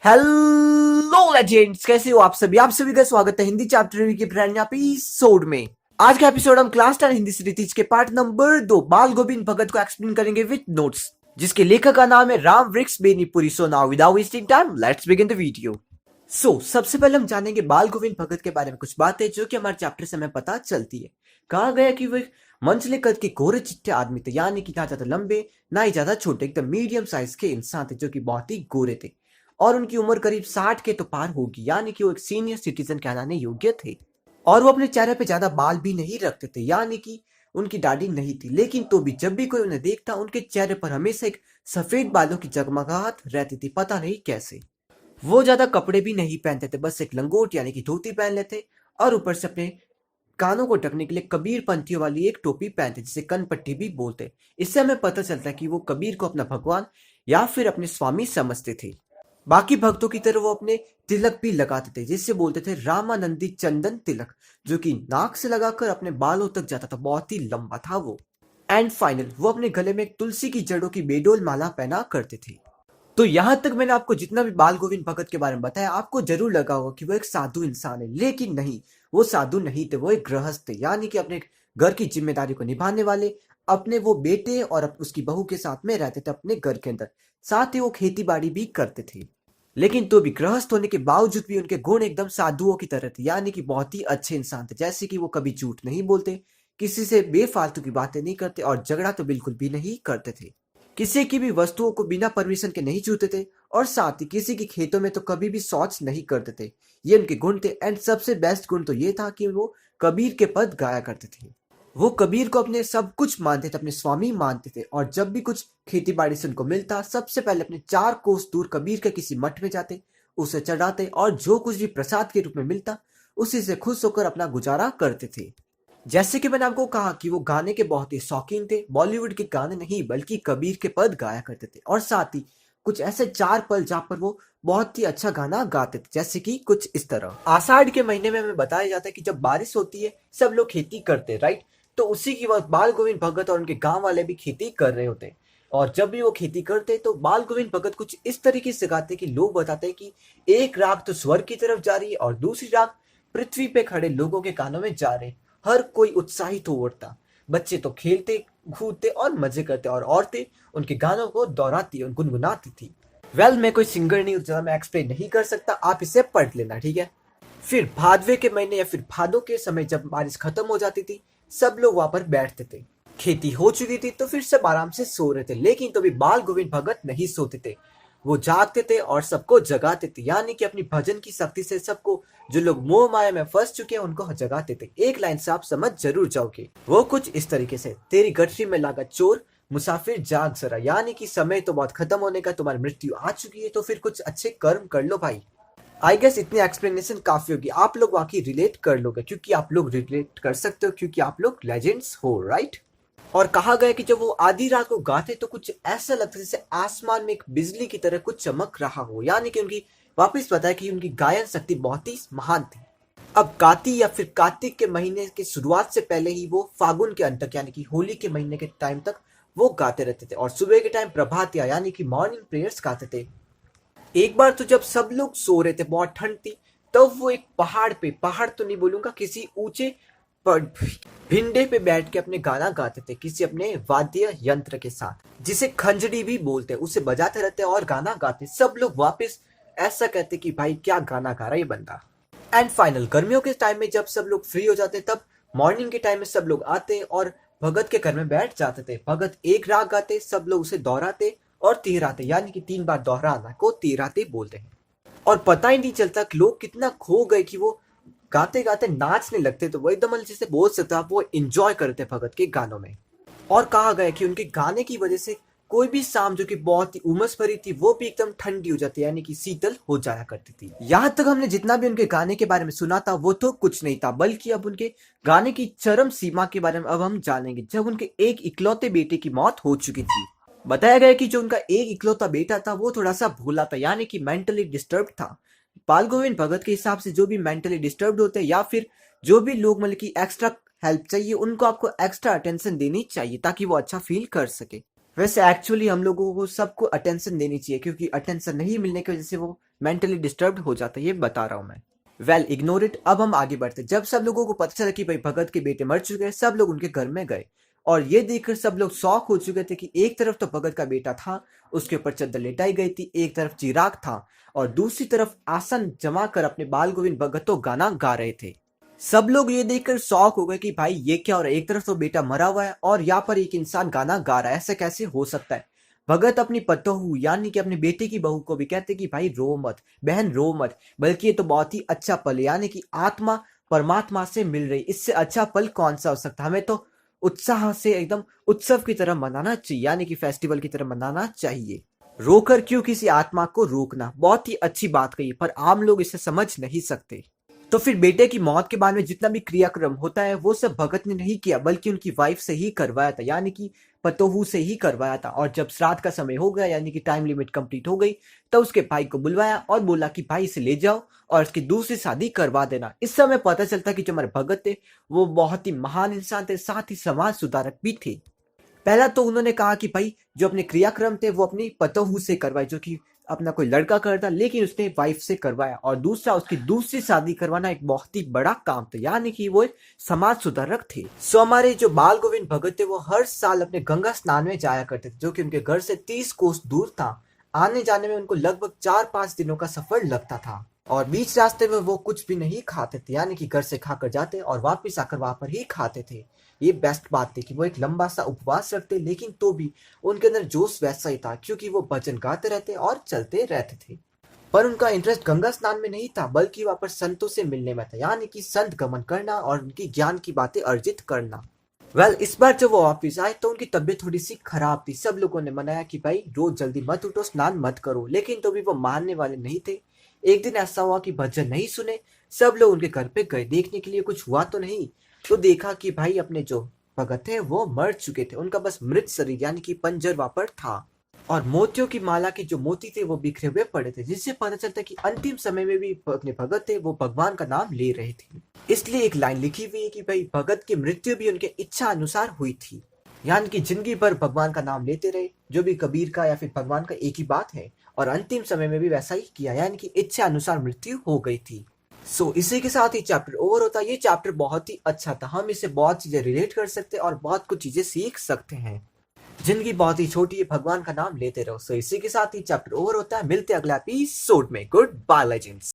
Hello legends, कैसे हो आप सभी का स्वागत है हिंदी चैप्टर रिव्यू के ब्रांड एपिसोड में। आज का एपिसोड हम क्लास 10 हिंदी सीरीज के पार्ट नंबर 2 बाल गोविंद भगत को एक्सप्लेन करेंगे विद नोट्स, जिसके लेखक का नाम है राम वृक्ष Benipuri. So now without wasting time let's begin the video. सबसे पहले हम जानेंगे बाल गोविंद भगत के बारे में कुछ बातें जो कि हमारे चैप्टर से हमें पता चलती है। कहा गया कि वे मंचले कद के गोरे चिट्टे आदमी थे, यानी कि ना ज्यादा लंबे ना ही ज्यादा छोटे, एकदम मीडियम साइज के इंसान थे जो कि बहुत ही गोरे थे। और उनकी उम्र करीब 60 के तो पार होगी, यानी कि वो एक सीनियर सिटीजन कहलाने योग्य थे। और वो अपने चेहरे पे ज्यादा बाल भी नहीं रखते थे, यानी कि उनकी दाढ़ी नहीं थी, लेकिन तो भी जब भी कोई उन्हें देखता उनके चेहरे पर हमेशा एक सफेद बालों की जगमगाहट रहती थी, पता नहीं कैसे। वो ज्यादा कपड़े भी नहीं पहनते थे, बस एक लंगोट यानी कि धोती पहन लेते और ऊपर से अपने कानों को ढकने के लिए कबीर पंथियों वाली एक टोपी पहनते, जिसे कनपट्टी भी बोलते। इससे हमें पता चलता है कि वो कबीर को अपना भगवान या फिर अपने स्वामी समझते थे। बाकी भक्तों की तरह वो अपने तिलक भी लगाते थे, जिससे बोलते थे रामानंदी चंदन तिलक, जो कि नाक से लगाकर अपने बालों तक जाता था, बहुत ही लंबा था वो। एंड फाइनल, वो अपने गले में एक तुलसी की जड़ों की बेडोल माला पहना करते थे। तो यहां तक मैंने आपको जितना भी बाल गोविंद भगत के बारे में बताया, आपको जरूर लगा होगा कि वो एक साधु इंसान है, लेकिन नहीं, वो साधु नहीं थे, वो एक गृहस्थ थे, यानी कि अपने घर की जिम्मेदारी को निभाने वाले। अपने वो बेटे और उसकी बहू के साथ में रहते थे अपने घर के अंदर, साथ ही वो खेती बाड़ी भी करते थे। लेकिन तो भी गृहस्थ होने के बावजूद भी उनके गुण एकदम साधुओं की तरह थे, यानी कि बहुत ही अच्छे इंसान थे। जैसे कि वो कभी झूठ नहीं बोलते, किसी से बेफालतू की बातें नहीं करते और झगड़ा तो बिल्कुल भी नहीं करते थे। किसी की भी वस्तुओं को बिना परमिशन के नहीं छूते थे और साथ ही किसी के खेतों में तो कभी भी शौच नहीं करते थे। ये उनके गुण थे। एंड सबसे बेस्ट गुण तो ये था कि वो कबीर के पद गाया करते थे। वो कबीर को अपने सब कुछ मानते थे, अपने स्वामी मानते थे। और जब भी कुछ खेती बाड़ी से उनको मिलता, सबसे पहले अपने 4 कोस दूर कबीर के किसी मठ में जाते, उसे चढ़ाते और जो कुछ भी प्रसाद के रूप में मिलता उसी से खुश होकर अपना गुजारा करते थे। जैसे कि मैंने आपको कहा कि वो गाने के बहुत ही शौकीन थे, बॉलीवुड के गाने नहीं बल्कि कबीर के पद गाया करते थे। और साथ ही कुछ ऐसे 4 पल जहाँ पर वो बहुत ही अच्छा गाना गाते थे, जैसे कि कुछ इस तरह। आषाढ़ के महीने में हमें बताया जाता है कि जब बारिश होती है सब लोग खेती करते, राइट। तो उसी की वक्त बाल गोविंद भगत और उनके गांव वाले भी खेती कर रहे होते। और जब भी वो खेती करते तो बाल गोविंद भगत कुछ इस तरीके से गाते कि लोग बताते कि एक राग तो स्वर्ग की तरफ जा रही है और दूसरी राग पृथ्वी पे खड़े लोगों के कानों में जा रहे। हर कोई उत्साहित हो उठता, बच्चे तो खेलते कूदते और मजे करते और औरतें उनके गानों को दोहराती और गुनगुनाती थी। मैं कोई सिंगर नहीं हूं, जो मैं एक्सप्लेन नहीं कर सकता, आप इसे पढ़ लेना, ठीक है। फिर भादवे के महीने या फिर भादों के समय जब बारिश खत्म हो जाती थी, सब लोग वहां पर बैठते थे। खेती हो चुकी थी तो फिर सब आराम से सो रहे थे, लेकिन तो भी बाल गोविंद भगत नहीं सोते थे। वो जागते थे और सबको जगाते थे, यानी कि अपनी भजन की शक्ति से सबको, जो लोग मोह माया में फंस चुके हैं उनको जगाते थे। एक लाइन से आप समझ जरूर जाओगे, वो कुछ इस तरीके से, तेरी गठरी में लागा चोर मुसाफिर जाग जरा, यानी कि समय तो बहुत खत्म होने का, तुम्हारी मृत्यु आ चुकी है, तो फिर कुछ अच्छे कर्म कर लो भाई। आई गेस इतनी एक्सप्लेनेशन काफी होगी, आप लोग वाकई रिलेट कर लोगे, क्योंकि आप लोग रिलेट कर सकते हो, क्योंकि आप लोग लेजेंड्स हो, राइट। और कहा गया कि जब वो आधी रात को गाते तो कुछ ऐसा लगता जैसे आसमान में एक बिजली की तरह कुछ चमक रहा हो, यानी कि उनकी वापस बताया कि उनकी गायन शक्ति बहुत ही महान थी। अब काती या फिर कार्तिक के महीने की शुरुआत से पहले ही वो फागुन के अंत तक, यानी कि होली के महीने के टाइम तक वो गाते रहते थे। और सुबह के टाइम प्रभात यानी कि मॉर्निंग प्रेयर्स गाते थे। एक बार तो जब सब लोग सो रहे थे, बहुत ठंड थी, तब वो एक पहाड़ पे, पहाड़ तो नहीं बोलूंगा, किसी ऊंचे भिंडे पे बैठ के अपने गाना गाते थे, किसी अपने वाद्य यंत्र के साथ, जिसे खंजड़ी भी बोलते हैं, उसे बजाते रहते और गाना गाते। सब लोग वापस ऐसा कहते कि भाई क्या गाना गा रहा है ये बंदा। एंड फाइनल, गर्मियों के टाइम में जब सब लोग फ्री हो जाते, तब मॉर्निंग के टाइम में सब लोग आते और भगत के घर में बैठ जाते थे। भगत एक राग गाते, सब लोग उसे दोहराते और तिहराते, यानी कि 3 बार दोहराना को तिहराते बोलते हैं। और पता ही नहीं चलता कि लोग कितना खो गए कि वो गाते गाते नाचने लगते, तो वो एकदम जैसे बोल सकते आप, वो एंजॉय करते भगत के गानों में। और कहा गया कि उनके गाने की वजह से कोई भी शाम जो कि बहुत ही उमस भरी थी, वो भी एकदम ठंडी हो जाती, यानी कि शीतल हो जाया करती थी। यहाँ तक हमने जितना भी उनके गाने के बारे में सुना था वो तो कुछ नहीं था, बल्कि अब उनके गाने की चरम सीमा के बारे में अब हम जानेंगे, जब उनके एक इकलौते बेटे की मौत हो चुकी थी। बताया गया कि जो उनका एक इकलौता बेटा था वो थोड़ा सा भोला था, यानी कि मेंटली डिस्टर्ब था। बाल गोविंद भगत के हिसाब से जो भी मेंटली डिस्टर्ब होते हैं या फिर जो भी लोग मतलब कि एक्स्ट्रा हेल्प चाहिए, उनको आपको एक्स्ट्रा अटेंशन देनी चाहिए ताकि वो अच्छा फील कर सके, वैसे एक्चुअली हम लोगों को सबको अटेंशन देनी चाहिए, क्योंकि अटेंशन नहीं मिलने की वजह से वो मेंटली डिस्टर्ब हो जाता है, ये बता रहा हूं मैं। Well ignore it. अब हम आगे बढ़ते। जब सब लोगों को पता चला कि भाई भगत के बेटे मर चुके हैं, सब लोग उनके घर में गए और ये देखकर सब लोग शॉक हो चुके थे कि एक तरफ तो भगत का बेटा था, उसके ऊपर चद्दर लेटाई गई थी, एक तरफ चिराग था और दूसरी तरफ आसन जमा कर अपने बाल गोविंद भगत तो गाना गा रहे थे। सब लोग ये देखकर शॉक हो गए कि भाई ये क्या हो रहा है, एक तरफ तो बेटा मरा हुआ है और यहाँ पर एक इंसान गाना गा रहा है, ऐसा कैसे हो सकता है। भगत अपनी पतोहू यानी कि अपने बेटे की बहू को भी कहते कि भाई रो मत बहन, रो मत, बल्कि ये तो बहुत ही अच्छा पल, यानी कि आत्मा परमात्मा से मिल रही, इससे अच्छा पल कौन सा हो सकता है। हमें तो उत्साह से एकदम उत्सव की तरह मनाना चाहिए, यानी कि फेस्टिवल की तरह मनाना चाहिए। रोकर क्यों किसी आत्मा को रोकना, बहुत ही अच्छी बात कही, पर आम लोग इसे समझ नहीं सकते। तो फिर बेटे की मौत के बाद में जितना भी क्रियाक्रम होता है वो सब भगत ने नहीं किया, बल्कि उनकी वाइफ से ही करवाया था, यानी कि पतोहू से ही करवाया था। और जब श्राद्ध का समय हो गया, यानी कि टाइम लिमिट कंप्लीट हो गई, तो उसके भाई को बुलवाया और बोला कि भाई इसे ले जाओ और इसकी दूसरी शादी करवा देना। इस समय पता चलता कि जो हमारे भगत थे वो बहुत ही महान इंसान थे, साथ ही समाज सुधारक भी थे। पहला तो उन्होंने कहा कि भाई जो अपने क्रियाक्रम थे वो अपनी पतोहू से करवाए, जो कि अपना कोई लड़का करता, लेकिन उसने वाइफ से करवाया। और दूसरा, उसकी दूसरी शादी करवाना एक बहुत ही बड़ा काम था, यानी कि वो एक समाज सुधारक थे। सो हमारे जो बाल गोविंद भगत थे वो हर साल अपने गंगा स्नान में जाया करते थे, जो कि उनके घर से 30 कोस दूर था। आने जाने में उनको लगभग 4-5 दिनों का सफर लगता था और बीच रास्ते में वो कुछ भी नहीं खाते थे, यानी कि घर से खाकर जाते और वापस आकर वहां पर ही खाते थे। ये बेस्ट बात थी कि वो एक लंबा सा उपवास रखते, लेकिन तो भी उनके अंदर जोश वैसा ही था, क्योंकि वो भजन गाते रहते और चलते रहते थे। पर उनका इंटरेस्ट गंगा स्नान में नहीं था, बल्कि वहां पर संतों से मिलने में था, यानी कि संत गमन करना और उनकी ज्ञान की बातें अर्जित करना। इस बार जब वो वापिस आए तो उनकी तबीयत थोड़ी सी खराब थी। सब लोगों ने मनाया कि भाई रोज जल्दी मत उठो, स्नान मत करो, लेकिन तो भी वो मानने वाले नहीं थे। एक दिन ऐसा हुआ कि भजन नहीं सुने, सब लोग उनके घर पे गए देखने के लिए कुछ हुआ तो नहीं। तो देखा कि भाई अपने जो भगत थे वो मर चुके थे, उनका बस मृत शरीर यानी कि पंजर वहां पर था और मोतियों की माला के जो मोती थे वो बिखरे हुए पड़े थे, जिससे पता चलता कि अंतिम समय में भी अपने भगत थे वो भगवान का नाम ले रहे थे। इसलिए एक लाइन लिखी हुई है कि भाई भगत की मृत्यु भी उनके इच्छा अनुसार हुई थी, यानी कि जिंदगी भर भगवान का नाम लेते रहे, जो भी कबीर का या फिर भगवान का एक ही बात है, और अंतिम समय में भी वैसा ही किया, यानी कि इच्छा अनुसार मृत्यु हो गई थी। इसी के साथ ही चैप्टर ओवर होता है। ये चैप्टर बहुत ही अच्छा था, हम इससे बहुत चीजें रिलेट कर सकते हैं और बहुत कुछ चीजें सीख सकते हैं। जिंदगी बहुत ही छोटी है, भगवान का नाम लेते रहो। इसी के साथ ही चैप्टर ओवर होता है। मिलते हैं अगला एपिसोड में। Good bye legends.